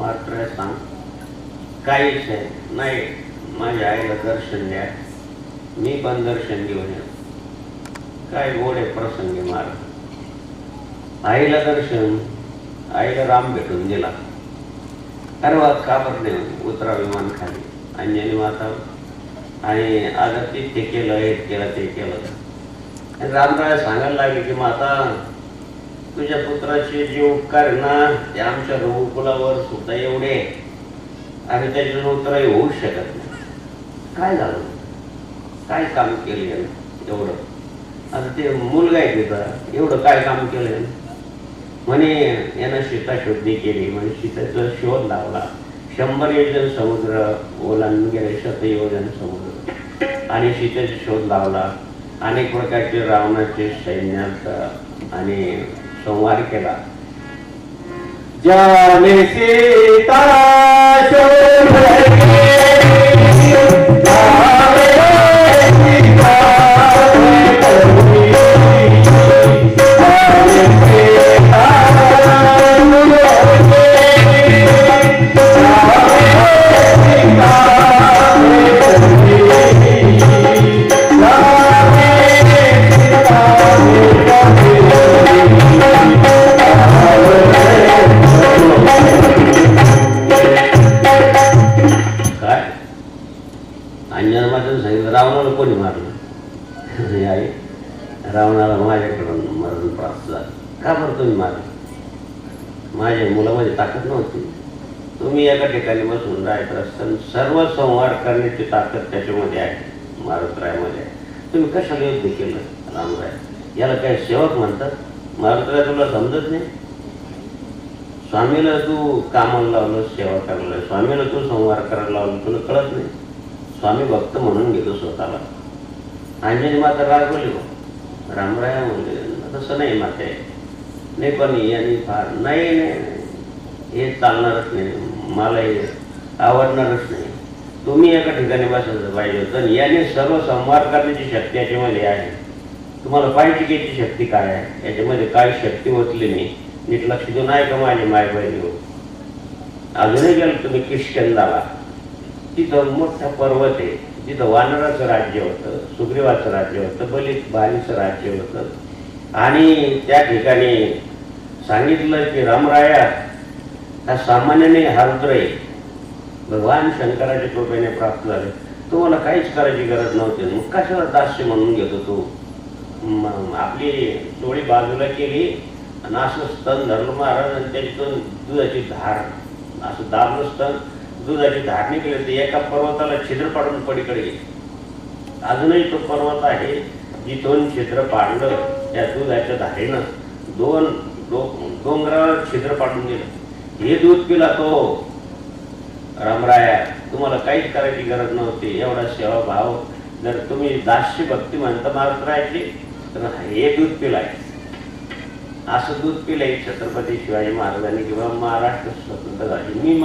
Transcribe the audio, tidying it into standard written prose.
मात्र सांग काहीच आहे नाही, माझ्या आईला दर्शन द्या, मी पण दर्शन घेऊन येतो. काय गोड आहे प्रसंगी महाराज. आईला दर्शन, आईला राम भेटून दिला. अरे वा, का बरं नाही उतरा विमान खाली, अंजनी माता आणि आता ते केलं, हे केलं, ते केलं. रामराय सांगायला लागले की माता, तुझ्या पुत्राचे जे उपकार ना ते आमच्या रघुकुलावर सुद्धा एवढे आणि त्याच्यातून उत्तरही होऊ शकत नाही. काय झालं, काय काम केलं एवढं? आता ते मुलगा आहे तिचा, एवढं काय काम केलं म्हणे. यानं सीता शोधणी केली म्हणजे सीतेचा शोध लावला. 100 योजन समुद्र ओलांडून गेले, 100 योजन समुद्र, आणि सीतेचा शोध लावला. अनेक प्रकारचे रावणाचे सैन्यात आणि संहार केला. जाने सीता रावणाला कोणी मारलं? आई रावणाला माझ्याकडून मरण प्राप्त झालं. का बरं तुम्ही मारलं? माझ्या मुलामध्ये ताकद नव्हती. तुम्ही एका ठिकाणी बसून राहत असताना सर्व संहार करण्याची ताकद त्याच्यामध्ये आहे, मारुतरायामध्ये आहे. तुम्ही कशाला युद्ध केलं रामराय? याला काय सेवक म्हणतात? मारुतराय तुला समजत नाही? स्वामीला तू कामाला लावलं, सेवा करायला, स्वामीला तू संहार करायला लावलं, तुला कळत नाही? स्वामी भक्त म्हणून गेलो स्वतःला. अंजनी माता रागवली, रामराया म्हणजे तसं नाही माते, नाही पण यांनी फार नाही हे चालणारच नाही, मला हे आवडणारच नाही. तुम्ही एका ठिकाणी बसायचं पाहिजे होतं. याने सर्व संहार करण्याची शक्ती याच्यामध्ये आहे. तुम्हाला पाहिजे की याची शक्ती काय आहे, याच्यामध्ये काय शक्ती ओतली नाही, नीट लक्ष देऊन आहे का माझी माय बहिणी? अजूनही गेलं तुम्ही किष्किंधाला, तिथं मोठा पर्वत आहे, तिथं वानराचं राज्य होतं, सुग्रीवाचं राज्य होतं, बालीचं राज्य होतं. आणि त्या ठिकाणी सांगितलं की रामराया हा सामान्य नाही, हा रुद्र आहे, भगवान शंकराच्या कृपेने प्राप्त झाले, तुम्हाला काहीच करायची गरज नव्हती. मग कशाला दास्य म्हणून घेतो तू? आपली डोळी बाजूला केली आणि असं स्तन धरलं महाराज, आणि त्याच्यातून दुधाची धार असं दाबलं स्तन, दुधाची धार निघली. ते एका पर्वताला छिद्र पाडून पलीकडे गेली. अजूनही तो पर्वत आहे, जिथून छिद्र पाडलं त्या दुधाच्या धारेनं डोंगरावर छिद्र पाडून दिलं. हे दूध पिला तो रामराया. तुम्हाला काहीच करायची गरज नव्हती. एवढा सेवा भाव जर तुम्ही दास्य भक्ती म्हणता मारुतरायाची, तर हे दूध पिलाय. असं दूध पिलंय छत्रपती शिवाजी महाराजांनी किंवा महाराष्ट्र स्वतंत्र झाली. मी